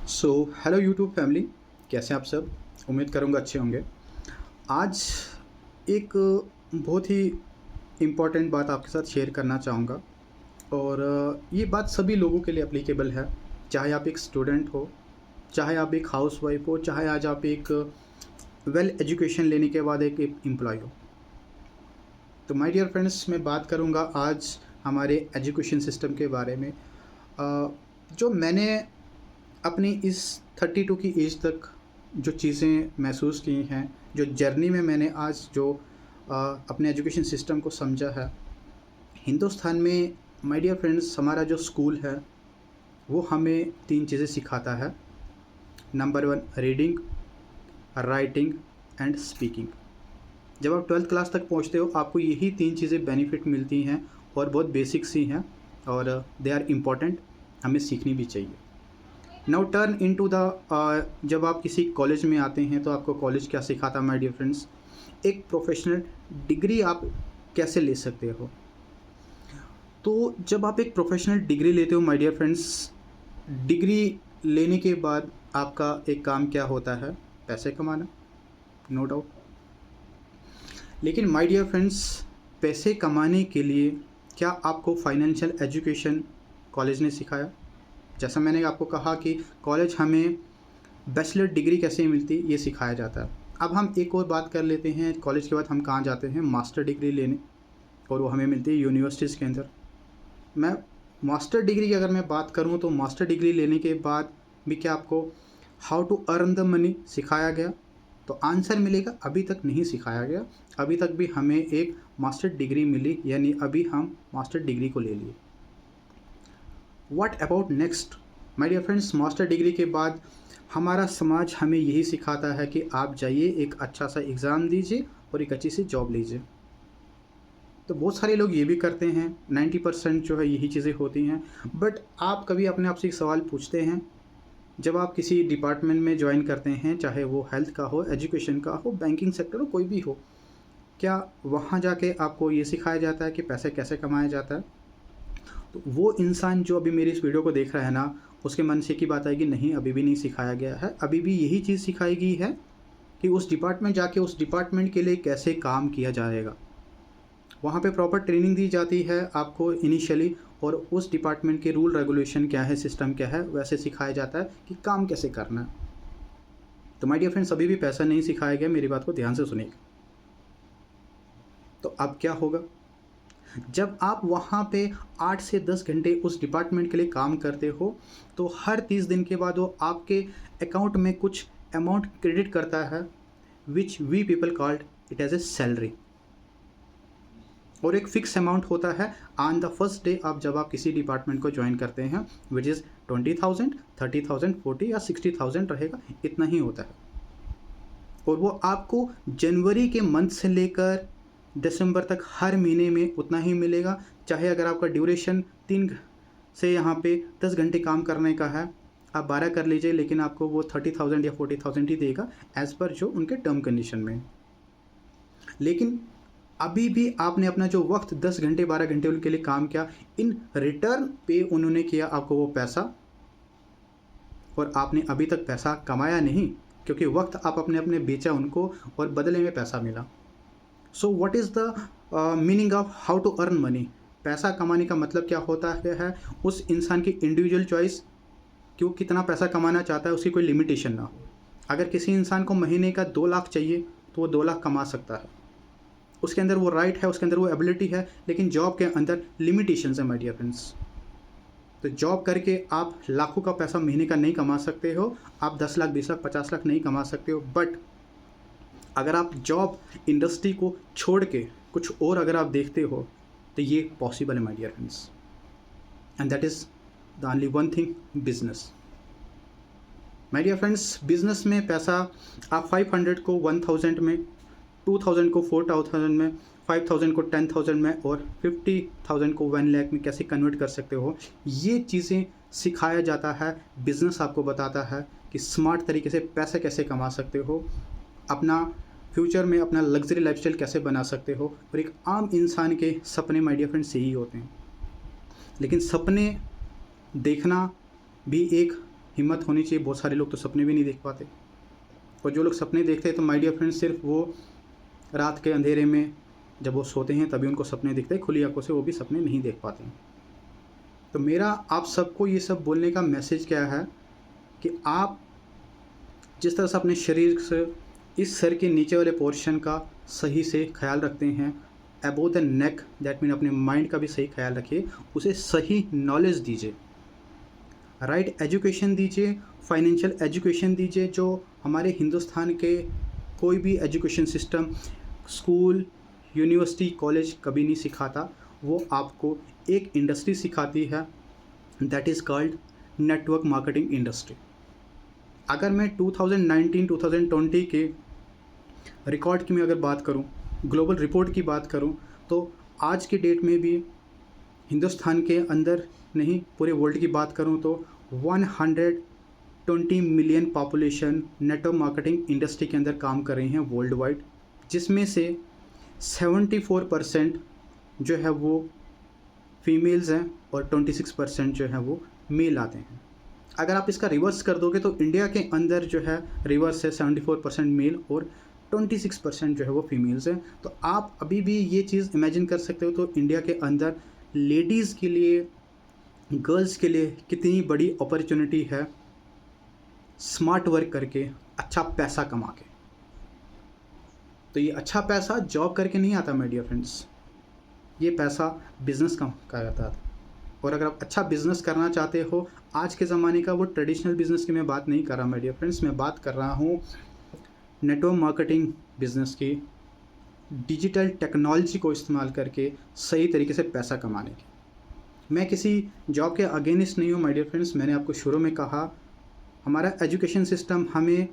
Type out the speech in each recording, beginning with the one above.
So hello YouTube family, कैसे हैं आप सब। उम्मीद करूँगा अच्छे होंगे। आज एक बहुत ही इम्पॉर्टेंट बात आपके साथ शेयर करना चाहूँगा और ये बात सभी लोगों के लिए एप्लीकेबल है। चाहे आप एक स्टूडेंट हो, चाहे आप एक हाउसवाइफ हो, चाहे आज आप एक वेल एजुकेशन लेने के बाद एक एम्प्लॉय हो। तो माय डियर फ्रेंड्स, मैं बात करूँगा आज हमारे एजुकेशन सिस्टम के बारे में। जो मैंने अपनी इस 32 की एज तक जो चीज़ें महसूस की हैं, जो जर्नी में मैंने आज जो अपने एजुकेशन सिस्टम को समझा है हिंदुस्तान में। माय डियर फ्रेंड्स, हमारा जो स्कूल है वो हमें 3 चीज़ें सिखाता है। Number 1 reading, writing and speaking. जब आप 12th क्लास तक पहुंचते हो आपको यही 3 चीज़ें बेनिफिट मिलती हैं और बहुत बेसिक सी हैं और दे आर इम्पॉर्टेंट, हमें सीखनी भी चाहिए। Now turn in to the जब आप किसी कॉलेज में आते हैं तो आपको कॉलेज क्या सिखाता है माय डियर फ्रेंड्स। एक प्रोफेशनल डिग्री आप कैसे ले सकते हो। तो जब आप एक प्रोफेशनल डिग्री लेते हो माय डियर फ्रेंड्स, डिग्री लेने के बाद आपका एक काम क्या होता है, पैसे कमाना, नो डाउट। लेकिन माय डियर फ्रेंड्स, पैसे कमाने के लिए क्या आपको फाइनेंशियल एजुकेशन कॉलेज ने सिखाया। जैसा मैंने आपको कहा कि कॉलेज हमें बैचलर डिग्री कैसे मिलती ये सिखाया जाता है। अब हम एक और बात कर लेते हैं, कॉलेज के बाद हम कहाँ जाते हैं, मास्टर डिग्री लेने, और वो हमें मिलती है यूनिवर्सिटीज़ के अंदर। मैं मास्टर डिग्री की अगर मैं बात करूँ तो मास्टर डिग्री लेने के बाद भी क्या आपको how to earn the money सिखाया गया, तो आंसर मिलेगा अभी तक नहीं सिखाया गया। अभी तक भी हमें एक मास्टर डिग्री मिली, यानी अभी हम मास्टर डिग्री को ले लिए। What about next my dear friends, master degree के बाद हमारा समाज हमें यही सिखाता है कि आप जाइए एक अच्छा सा एग्ज़ाम दीजिए और एक अच्छी सी जॉब लीजिए। तो बहुत सारे लोग ये भी करते हैं, 90% जो है यही चीज़ें होती हैं। बट आप कभी अपने आप से एक सवाल पूछते हैं, जब आप किसी डिपार्टमेंट में ज्वाइन करते हैं, चाहे वो हेल्थ का हो, एजुकेशन का हो, बैंकिंग सेक्टर हो, कोई भी हो, क्या वहाँ जाके आपको ये सिखाया जाता है कि पैसे कैसे कमाया जाता है। तो वो इंसान जो अभी मेरी इस वीडियो को देख रहा है ना, उसके मन से की बात आएगी नहीं, अभी भी नहीं सिखाया गया है। अभी भी यही चीज़ सिखाई गई है कि उस डिपार्टमेंट जाके उस डिपार्टमेंट के लिए कैसे काम किया जाएगा। वहाँ पे प्रॉपर ट्रेनिंग दी जाती है आपको इनिशियली, और उस डिपार्टमेंट के रूल रेगुलेशन क्या है, सिस्टम क्या है, वैसे सिखाया जाता है कि काम कैसे करना है। तो माय डियर फ्रेंड्स, अभी भी पैसा नहीं सिखाया गया, मेरी बात को ध्यान से सुनिएगा। तो अब क्या होगा, जब आप वहाँ पे 8 से 10 घंटे उस डिपार्टमेंट के लिए काम करते हो, तो हर 30 दिन के बाद वो आपके अकाउंट में कुछ अमाउंट क्रेडिट करता है, which we people called it as a salary. और एक फिक्स अमाउंट होता है ऑन द फर्स्ट डे आप जब आप किसी डिपार्टमेंट को ज्वाइन करते हैं, विच इज़ 20,000, 30,000, 40 या 60,000 रहेगा, इतना ही होता है। और वो आपको जनवरी के मंथ से लेकर दिसंबर तक हर महीने में उतना ही मिलेगा। चाहे अगर आपका ड्यूरेशन 3 से यहाँ पे 10 घंटे काम करने का है, आप 12 कर लीजिए, लेकिन आपको वो 30,000 या 40,000 ही देगा एज़ पर जो उनके टर्म कंडीशन में। लेकिन अभी भी आपने अपना जो वक्त 10 घंटे 12 घंटे उनके लिए काम किया, इन रिटर्न पे उन्होंने किया आपको वो पैसा, और आपने अभी तक पैसा कमाया नहीं, क्योंकि वक्त आप अपने अपने बेचा उनको और बदले में पैसा मिला। So what is the meaning of how to earn money. पैसा कमाने का मतलब क्या होता है, उस इंसान की इंडिविजुअल चॉइस कि वो कितना पैसा कमाना चाहता है, उसकी कोई लिमिटेशन ना हो। अगर किसी इंसान को महीने का 2 लाख चाहिए तो वो 2 लाख कमा सकता है, उसके अंदर वो राइट है, उसके अंदर वो एबिलिटी है। लेकिन जॉब के अंदर लिमिटेशंस है माय डियर फ्रेंड्स। तो जॉब करके आप लाखों का पैसा महीने का नहीं कमा सकते हो, आप 10 लाख 20 लाख 50 लाख नहीं कमा सकते हो। बट अगर आप जॉब इंडस्ट्री को छोड़ के कुछ और अगर आप देखते हो तो ये पॉसिबल है my dear friends, and that is the only one thing, business. My dear friends, business में पैसा आप 500 को 1000 में, 2000 को 4000 में, 5000 को 10,000 में और 50,000 को 1 लाख में कैसे कन्वर्ट कर सकते हो, ये चीज़ें सिखाया जाता है। बिजनेस आपको बताता है कि स्मार्ट तरीके से पैसे कैसे कमा सकते हो, अपना फ्यूचर में अपना लग्जरी लाइफस्टाइल कैसे बना सकते हो। और एक आम इंसान के सपने माय डियर फ्रेंड्स यही होते हैं। लेकिन सपने देखना भी एक हिम्मत होनी चाहिए। बहुत सारे लोग तो सपने भी नहीं देख पाते, और जो लोग सपने देखते हैं तो माय डियर फ्रेंड्स सिर्फ वो रात के अंधेरे में जब वो सोते हैं तभी उनको सपने दिखते हैं, खुली आंखों से वो भी सपने नहीं देख पाते हैं। तो मेरा आप सबको ये सब बोलने का मैसेज क्या है कि आप जिस तरह से अपने शरीर से इस सर के नीचे वाले पोर्शन का सही से ख्याल रखते हैं, above the neck that mean अपने माइंड का भी सही ख्याल रखिए, उसे सही नॉलेज दीजिए, राइट एजुकेशन दीजिए, फाइनेंशियल एजुकेशन दीजिए। जो हमारे हिंदुस्तान के कोई भी education system, school, university, college कभी नहीं सिखाता, वो आपको एक इंडस्ट्री सिखाती है, that is called network marketing industry. अगर मैं 2019-2020 के रिकॉर्ड की मैं अगर बात करूं, ग्लोबल रिपोर्ट की बात करूं, तो आज की डेट में भी हिंदुस्तान के अंदर नहीं पूरे वर्ल्ड की बात करूं तो 120 million population network marketing industry के अंदर काम कर रही हैं वर्ल्ड वाइड, जिसमें से 74% जो है वो फीमेल्स हैं और 26% जो है वो मेल आते हैं। अगर आप इसका रिवर्स कर दोगे तो इंडिया के अंदर जो है रिवर्स है, 74% मेल और 26% जो है वो फीमेल्स हैं। तो आप अभी भी ये चीज़ इमेजिन कर सकते हो, तो इंडिया के अंदर लेडीज़ के लिए, गर्ल्स के लिए कितनी बड़ी अपॉर्चुनिटी है स्मार्ट वर्क करके अच्छा पैसा कमा के। तो ये अच्छा पैसा जॉब करके नहीं आता माय डियर फ्रेंड्स, ये पैसा बिजनेस का आता है। और अगर आप अच्छा बिजनेस करना चाहते हो आज के ज़माने का, वो ट्रेडिशनल बिजनेस की मैं बात नहीं कर रहा माय डियर फ्रेंड्स, मैं बात कर रहा हूँ नेटवर्क मार्केटिंग बिजनेस की, डिजिटल टेक्नोलॉजी को इस्तेमाल करके सही तरीके से पैसा कमाने की। मैं किसी जॉब के अगेंस्ट नहीं हूँ माय डियर फ्रेंड्स। मैंने आपको शुरू में कहा हमारा एजुकेशन सिस्टम हमें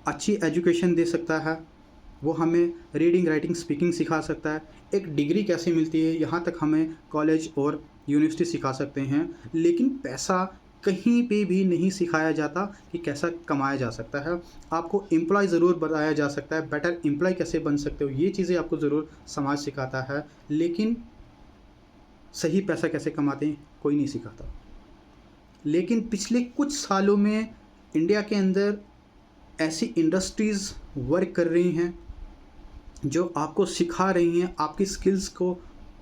अच्छी एजुकेशन दे सकता है, वो हमें रीडिंग, राइटिंग, स्पीकिंग सिखा सकता है, एक डिग्री कैसे मिलती है यहाँ तक हमें कॉलेज और यूनिवर्सिटी सिखा सकते हैं, लेकिन पैसा कहीं पे भी नहीं सिखाया जाता कि कैसा कमाया जा सकता है। आपको एम्प्लॉय ज़रूर बताया जा सकता है, बेटर एम्प्लॉय कैसे बन सकते हो, ये चीज़ें आपको ज़रूर समाज सिखाता है, लेकिन सही पैसा कैसे कमाते हैं कोई नहीं सिखाता। लेकिन पिछले कुछ सालों में इंडिया के अंदर ऐसी इंडस्ट्रीज़ वर्क कर रही हैं जो आपको सिखा रही हैं, आपकी स्किल्स को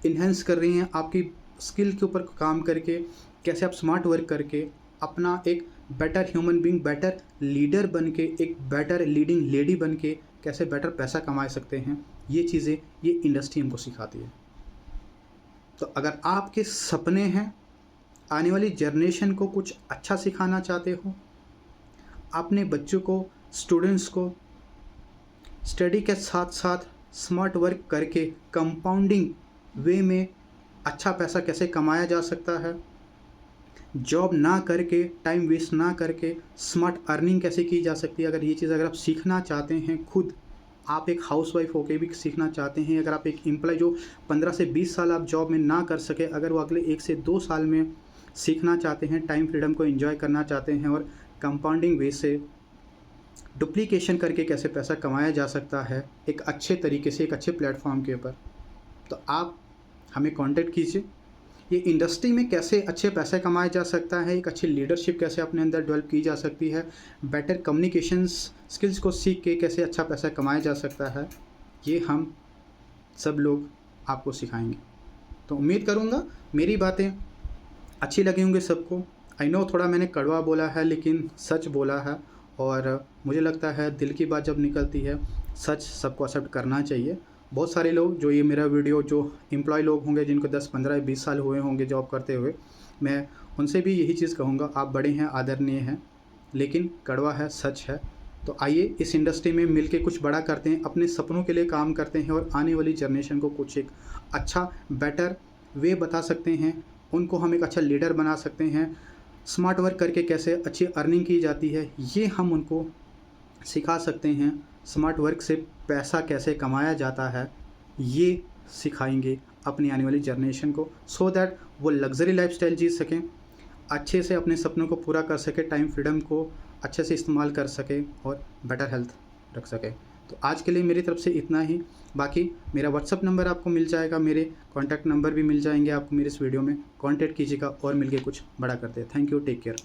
इन्हेंस कर रही हैं, आपकी स्किल के ऊपर काम करके कैसे आप स्मार्ट वर्क करके अपना एक better human being, better leader बन के, एक बेटर लीडिंग लेडी बन के कैसे बेटर पैसा कमा सकते हैं, ये चीज़ें ये इंडस्ट्री हमको सिखाती है। तो अगर आपके सपने हैं, आने वाली जनरेशन को कुछ अच्छा सिखाना चाहते हो, अपने बच्चों को, स्टूडेंट्स को स्टडी के साथ साथ स्मार्ट वर्क करके कंपाउंडिंग वे में अच्छा पैसा कैसे कमाया जा सकता है, जॉब ना करके, टाइम वेस्ट ना करके स्मार्ट अर्निंग कैसे की जा सकती है, अगर ये चीज़ अगर आप सीखना चाहते हैं, खुद आप एक हाउसवाइफ होकर भी सीखना चाहते हैं, अगर आप एक एम्प्लॉय जो 15 से 20 साल आप जॉब में ना कर सके, अगर वो अगले 1 से 2 साल में सीखना चाहते हैं, टाइम फ्रीडम को एंजॉय करना चाहते हैं और कंपाउंडिंग वे से डुप्लीकेशन करके कैसे पैसा कमाया जा सकता है एक अच्छे तरीके से, एक अच्छे प्लेटफॉर्म के ऊपर, तो आप हमें कांटेक्ट कीजिए। ये इंडस्ट्री में कैसे अच्छे पैसे कमाया जा सकता है, एक अच्छी लीडरशिप कैसे अपने अंदर डेवलप की जा सकती है, बेटर कम्युनिकेशंस स्किल्स को सीख के कैसे अच्छा पैसा कमाया जा सकता है, ये हम सब लोग आपको सिखाएंगे। तो उम्मीद करूँगा मेरी बातें अच्छी लगी होंगी सबको। आई नो थोड़ा मैंने कड़वा बोला है लेकिन सच बोला है, और मुझे लगता है दिल की बात जब निकलती है सच सबको एक्सेप्ट करना चाहिए। बहुत सारे लोग जो ये मेरा वीडियो, जो एम्प्लॉय लोग होंगे जिनको 10, 15, 20 साल हुए होंगे जॉब करते हुए, मैं उनसे भी यही चीज़ कहूँगा, आप बड़े हैं, आदरणीय हैं, लेकिन कड़वा है, सच है। तो आइए इस इंडस्ट्री में मिलके कुछ बड़ा करते हैं, अपने सपनों के लिए काम करते हैं और आने वाली जनरेशन को कुछ एक अच्छा बेटर वे बता सकते हैं, उनको हम एक अच्छा लीडर बना सकते हैं, स्मार्ट वर्क करके कैसे अच्छी अर्निंग की जाती है ये हम उनको सिखा सकते हैं, स्मार्ट वर्क से पैसा कैसे कमाया जाता है ये सिखाएंगे अपनी आने वाली जनरेशन को, सो दैट वो लग्जरी लाइफस्टाइल जी सकें, अच्छे से अपने सपनों को पूरा कर सके, टाइम फ्रीडम को अच्छे से इस्तेमाल कर सके और बेटर हेल्थ रख सके। तो आज के लिए मेरी तरफ से इतना ही। बाकी मेरा व्हाट्सअप नंबर आपको मिल जाएगा, मेरे कॉन्टैक्ट नंबर भी मिल जाएंगे आपको मेरे इस वीडियो में, कॉन्टैक्ट कीजिएगा और मिलके कुछ बड़ा करते हैं। Thank you, take care.